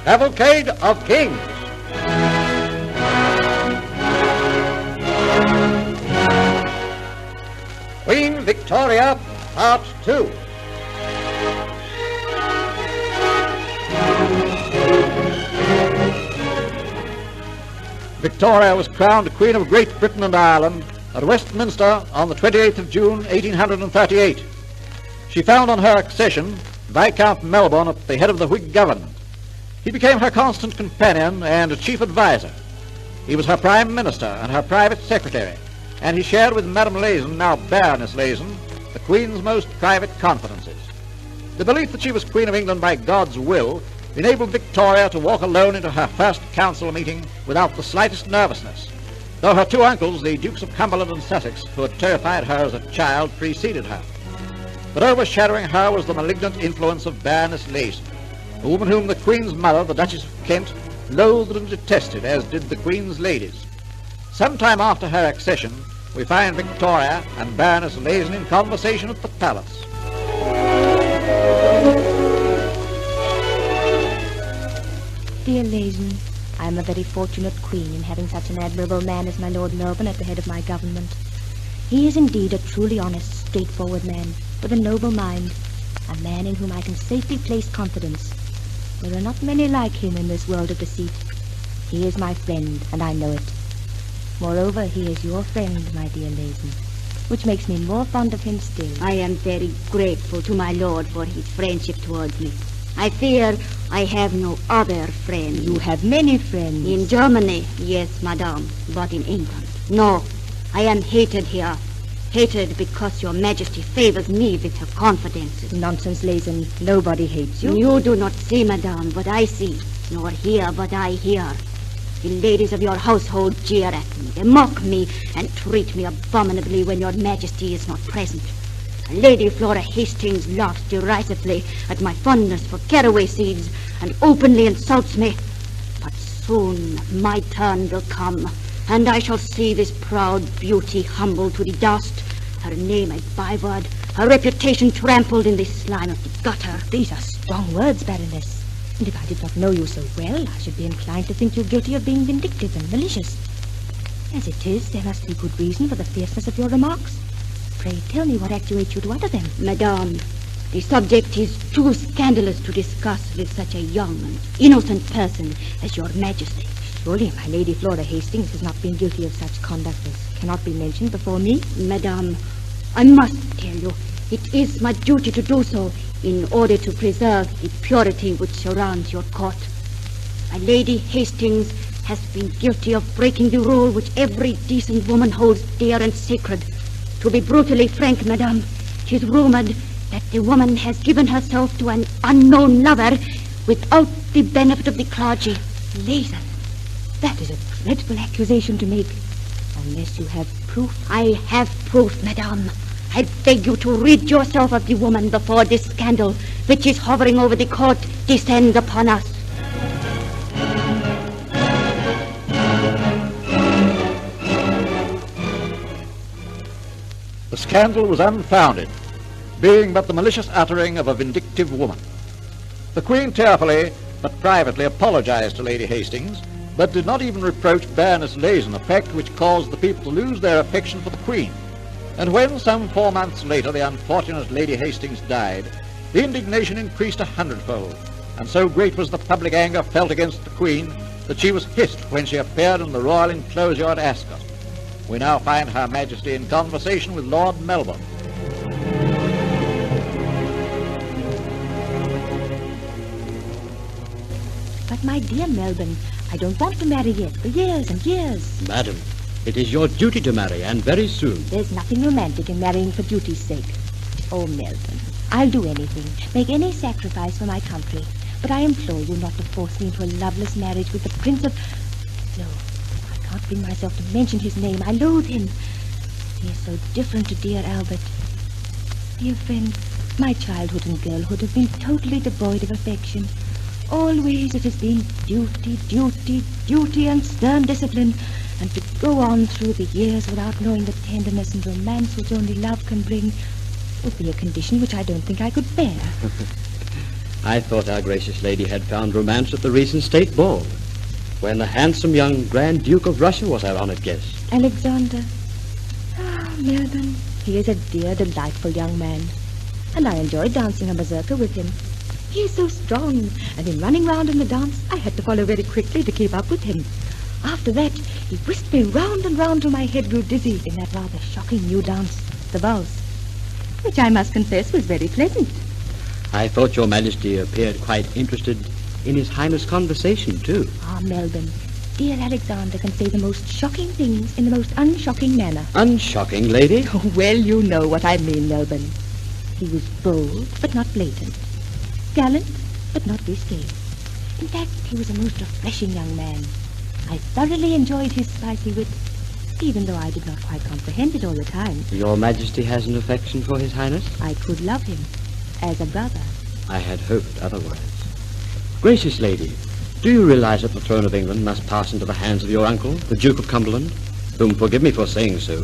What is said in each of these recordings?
Cavalcade of Kings. Queen Victoria, Part 2. Victoria was crowned Queen of Great Britain and Ireland at Westminster on the 28th of June, 1838. She found on her accession Viscount Melbourne at the head of the Whig government. He became her constant companion and chief adviser. He was her prime minister and her private secretary, and he shared with Madame Lazen, now Baroness Lazen, the Queen's most private confidences. The belief that she was Queen of England by God's will enabled Victoria to walk alone into her first council meeting without the slightest nervousness, though her two uncles, the Dukes of Cumberland and Sussex, who had terrified her as a child, preceded her. But overshadowing her was the malignant influence of Baroness Lazen, a woman whom the Queen's mother, the Duchess of Kent, loathed and detested, as did the Queen's ladies. Some time after her accession, we find Victoria and Baroness Lazen in conversation at the palace. Dear Lazen, I am a very fortunate queen in having such an admirable man as my Lord Melbourne at the head of my government. He is indeed a truly honest, straightforward man, with a noble mind, a man in whom I can safely place confidence. There are not many like him in this world of deceit. He is my friend, and I know it. Moreover, he is your friend, my dear Lazen, which makes me more fond of him still. I am very grateful to my lord for his friendship towards me. I fear I have no other friend. You have many friends. In Germany, yes, madame, but in England, no. I am hated here. Hated because your majesty favors me with her confidences. Nonsense, Lazen. Nobody hates you. You do not see, madame, what I see, nor hear what I hear. The ladies of your household jeer at me. They mock me and treat me abominably when your majesty is not present. Lady Flora Hastings laughs derisively at my fondness for caraway seeds and openly insults me. But soon my turn will come, and I shall see this proud beauty humbled to the dust, her name a byword, her reputation trampled in the slime of the gutter. These are strong words, Baroness. And if I did not know you so well, I should be inclined to think you guilty of being vindictive and malicious. As it is, there must be good reason for the fierceness of your remarks. Pray tell me what actuates you to utter them. Madame, the subject is too scandalous to discuss with such a young and innocent person as your majesty. Surely my Lady Flora Hastings has not been guilty of such conduct as cannot be mentioned before me. Madame, I must tell you, it is my duty to do so in order to preserve the purity which surrounds your court. My Lady Hastings has been guilty of breaking the rule which every decent woman holds dear and sacred. To be brutally frank, madame, it is rumored that the woman has given herself to an unknown lover without the benefit of the clergy. Lazen, that is a dreadful accusation to make, unless you have proof. I have proof, madame. I beg you to rid yourself of the woman before this scandal, which is hovering over the court, descends upon us. The scandal was unfounded, being but the malicious uttering of a vindictive woman. The Queen tearfully but privately apologized to Lady Hastings, but did not even reproach Baroness Lazen, a fact which caused the people to lose their affection for the Queen. And when, some 4 months later, the unfortunate Lady Hastings died, the indignation increased 100-fold, and so great was the public anger felt against the Queen that she was hissed when she appeared in the royal enclosure at Ascot. We now find Her Majesty in conversation with Lord Melbourne. But my dear Melbourne, I don't want to marry yet for years and years. Madam, it is your duty to marry, and very soon. There's nothing romantic in marrying for duty's sake. Oh, Melbourne, I'll do anything, make any sacrifice for my country. But I implore you not to force me into a loveless marriage with the Prince of... No, I can't bring myself to mention his name. I loathe him. He is so different to dear Albert. Dear friend, my childhood and girlhood have been totally devoid of affection. Always it has been duty, duty, duty, and stern discipline, and to go on through the years without knowing the tenderness and romance which only love can bring would be a condition which I don't think I could bear. I thought our gracious lady had found romance at the recent state ball, when the handsome young Grand Duke of Russia was our honored guest. Alexander. Ah, Melbourne. He is a dear, delightful young man. And I enjoyed dancing a mazurka with him. He is so strong, and in running round in the dance, I had to follow very quickly to keep up with him. After that, he whisked me round and round till my head grew dizzy in that rather shocking new dance, the valse, which I must confess was very pleasant. I thought your majesty appeared quite interested in His Highness' conversation, too. Ah, Melbourne, dear Alexander can say the most shocking things in the most unshocking manner. Unshocking, lady? Oh, well, you know what I mean, Melbourne. He was bold, but not blatant. Gallant, but not risque. In fact, he was a most refreshing young man. I thoroughly enjoyed his spicy wit, even though I did not quite comprehend it all the time. Your majesty has an affection for His Highness? I could love him as a brother. I had hoped otherwise. Gracious lady, do you realize that the throne of England must pass into the hands of your uncle, the Duke of Cumberland, whom, forgive me for saying so,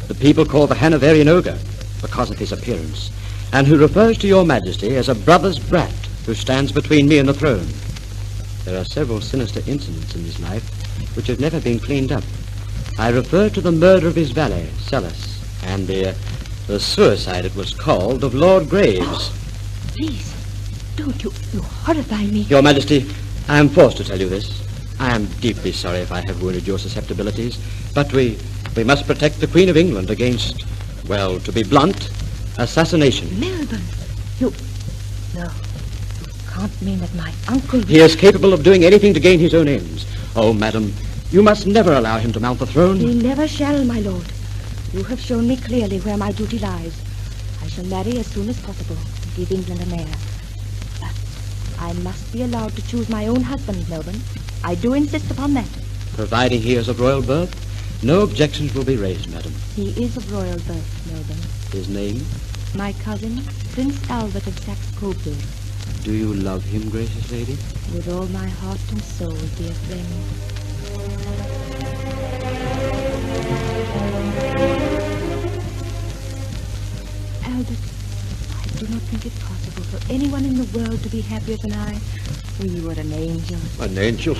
the people call the Hanoverian ogre because of his appearance, and who refers to your majesty as a brother's brat who stands between me and the throne? There are several sinister incidents in his life which have never been cleaned up. I refer to the murder of his valet, Celis, and the suicide, it was called, of Lord Graves. Oh, please, don't you horrify me. Your Majesty, I am forced to tell you this. I am deeply sorry if I have wounded your susceptibilities, but we must protect the Queen of England against, well, to be blunt, assassination. Melbourne, No, you can't mean that my uncle... He is capable of doing anything to gain his own ends. Oh, madam, you must never allow him to mount the throne. He never shall, my lord. You have shown me clearly where my duty lies. I shall marry as soon as possible and give England an heir. But I must be allowed to choose my own husband, Melbourne. I do insist upon that. Providing he is of royal birth, no objections will be raised, madam. He is of royal birth, Melbourne. His name? My cousin, Prince Albert of Saxe-Coburg. Do you love him, gracious lady? With all my heart and soul, dear friend. Albert, I do not think it possible for anyone in the world to be happier than I. You are an angel. An angel?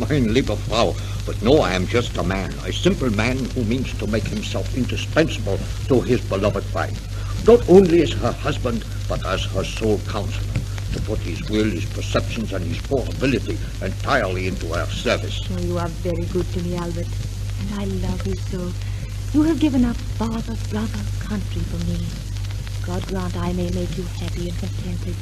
Mein lieber Frau. But no, I am just a man, a simple man who means to make himself indispensable to his beloved wife. Not only as her husband, but as her sole counselor. To put his will, his perceptions, and his poor ability entirely into our service. Oh, you are very good to me, Albert. And I love you so. You have given up father, brother, country for me. God grant I may make you happy and contented,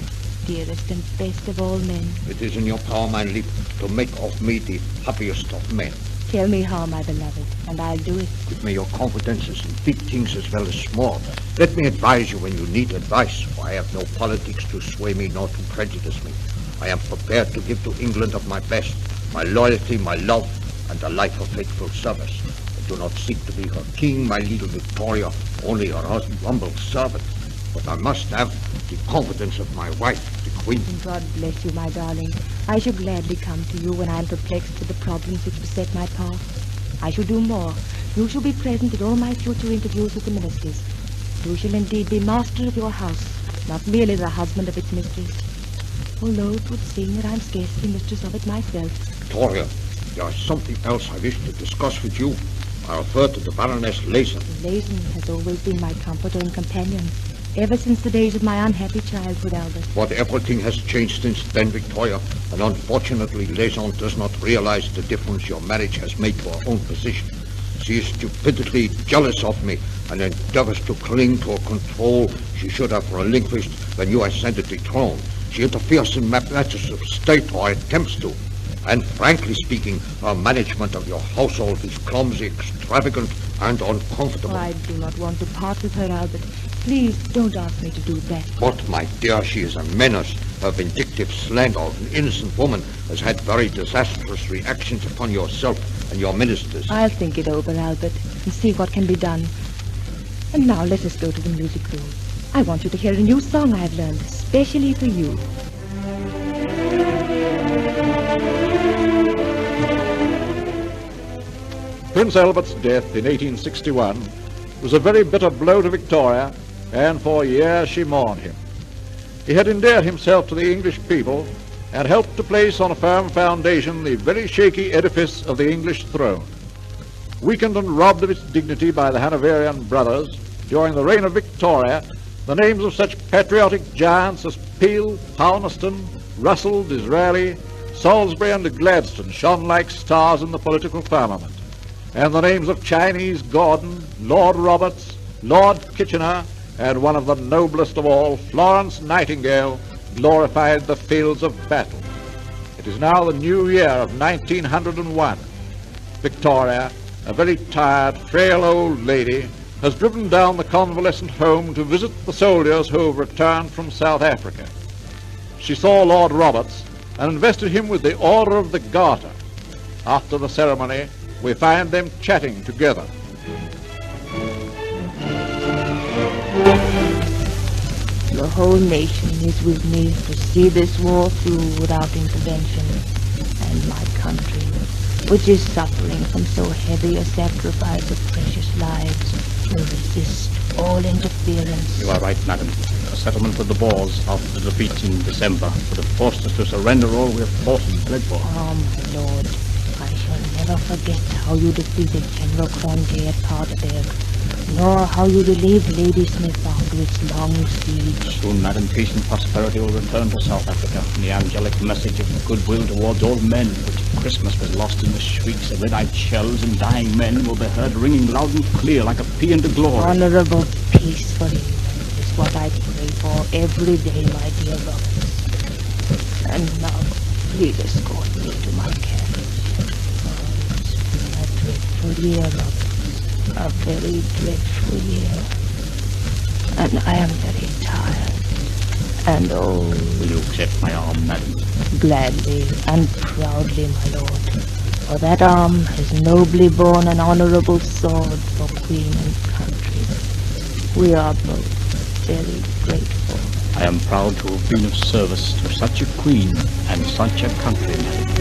dearest and best of all men. It is in your power, mein Lieb, to make of me the happiest of men. Tell me how, my beloved, and I'll do it. Give me your confidences in big things as well as small. Let me advise you when you need advice, for I have no politics to sway me nor to prejudice me. I am prepared to give to England of my best, my loyalty, my love, and a life of faithful service. I do not seek to be her king, my little Victoria, only her humble servant. But I must have the confidence of my wife, the Queen. God bless you, my darling. I shall gladly come to you when I am perplexed with the problems which beset my path. I shall do more. You shall be present at all my future interviews with the ministers. You shall indeed be master of your house, not merely the husband of its mistress. Although it would seem that I'm scarcely mistress of it myself. Victoria, there is something else I wish to discuss with you. I refer to the Baroness Leysen. Leysen has always been my comforter and companion, ever since the days of my unhappy childhood, Albert. But everything has changed since then, Victoria, and unfortunately Leysen does not realize the difference your marriage has made to her own position. She is stupidly jealous of me and endeavors to cling to a control she should have relinquished when you ascended the throne. She interferes in matters of state, or attempts to. And frankly speaking, her management of your household is clumsy, extravagant, and uncomfortable. Oh, I do not want to part with her, Albert. Please don't ask me to do that. But, my dear, she is a menace. Her vindictive slander of an innocent woman has had very disastrous reactions upon yourself and your ministers. I'll think it over, Albert, and see what can be done. And now let us go to the music room. I want you to hear a new song I've learned, especially for you. Prince Albert's death in 1861 was a very bitter blow to Victoria, and for years she mourned him. he had endeared himself to the English people and helped to place on a firm foundation the very shaky edifice of the English throne. Weakened and robbed of its dignity by the Hanoverian brothers, during the reign of Victoria, the names of such patriotic giants as Peel, Palmerston, Russell, Disraeli, Salisbury and Gladstone shone like stars in the political firmament, and the names of Chinese Gordon, Lord Roberts, Lord Kitchener, and one of the noblest of all, Florence Nightingale, glorified the fields of battle. It is now the new year of 1901. Victoria, a very tired, frail old lady, has driven down the convalescent home to visit the soldiers who have returned from South Africa. She saw Lord Roberts and invested him with the Order of the Garter. After the ceremony, we find them chatting together. The whole nation is with me to see this war through without intervention, and my country, which is suffering from so heavy a sacrifice of precious lives, will resist all interference. You are right, madam. A settlement with the Boers after the defeat in December would have forced us to surrender all we have fought and bled for. Oh, my lord, I shall never forget how you defeated General Cronje at Paardeberg, nor how you relieved Ladysmith after its long siege. Soon, madam, peace and prosperity will return to South Africa, and the angelic message of goodwill towards all men, which at Christmas was lost in the shrieks of red-eyed shells and dying men, will be heard ringing loud and clear like a paean to glory. Honorable, peaceful England is what I pray for every day, my dear Roberts. And now, please escort me to my carriage. Oh, it's been a dreadful year, Roberts. A very dreadful year. And I am very tired and old. Will you accept my arm, madam? Gladly and proudly, my lord. For that arm has nobly borne an honorable sword for queen and country. We are both very grateful. I am proud to have been of service to such a queen and such a country, madam.